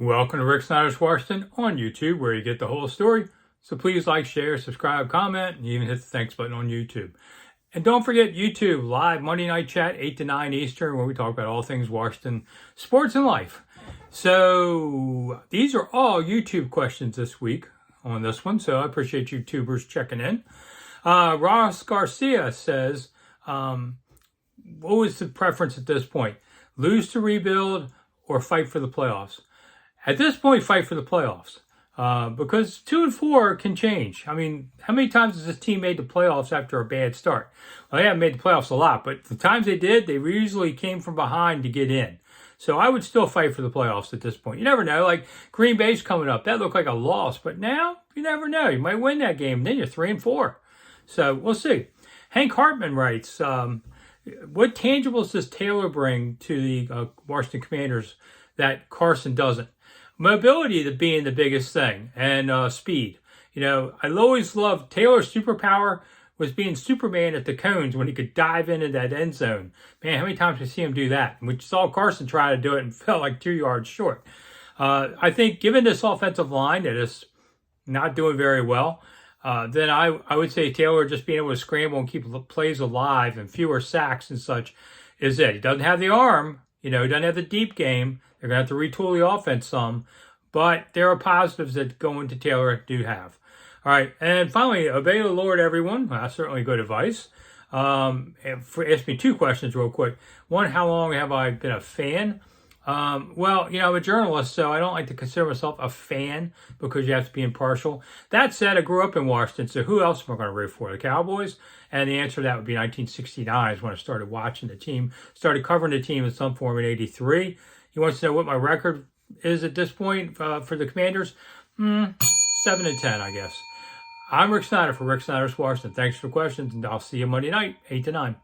Welcome to Rick Snider's Washington on YouTube, where you get the whole story. So please like, share, subscribe, comment, and even hit the thanks button on YouTube. And don't forget YouTube live Monday night chat, 8 to 9 Eastern, where we talk about all things Washington sports and life. So these are all YouTube questions this week on this one. So I appreciate YouTubers checking in. Ross Garcia says, what was the preference at this point? Lose to rebuild or fight for the playoffs? At this point, fight for the playoffs because 2 and 4 can change. I mean, how many times has this team made the playoffs after a bad start? Well, they haven't made the playoffs a lot, but the times they did, they usually came from behind to get in. So I would still fight for the playoffs at this point. You never know. Like Green Bay's coming up. That looked like a loss, but now you never know. You might win that game. Then you're 3 and 4. So we'll see. Hank Hartman writes, what tangibles does Taylor bring to the Washington Commanders that Carson doesn't? Mobility being the biggest thing, and speed. You know, I always loved Taylor's superpower was being Superman at the cones when he could dive into that end zone. Man, how many times did we see him do that? We saw Carson try to do it and felt like 2 yards short. I think given this offensive line that is not doing very well, then I would say Taylor just being able to scramble and keep plays alive and fewer sacks and such is it. He doesn't have the arm, he doesn't have the deep game. They're going to have to retool the offense some, but there are positives that going to Taylor do have. All right, and finally, obey the Lord, everyone. Well, that's certainly good advice. Ask me 2 questions real quick. One, how long have I been a fan? Well, I'm a journalist, so I don't like to consider myself a fan because you have to be impartial. That said, I grew up in Washington, so who else am I going to root for? The Cowboys? And the answer to that would be 1969 is when I started watching the team, started covering the team in some form in 83. He wants to know what my record is at this point for the Commanders. 7 and 10, I guess. I'm Rick Snider for Rick Snider's Washington. Thanks for the questions, and I'll see you Monday night, 8 to 9.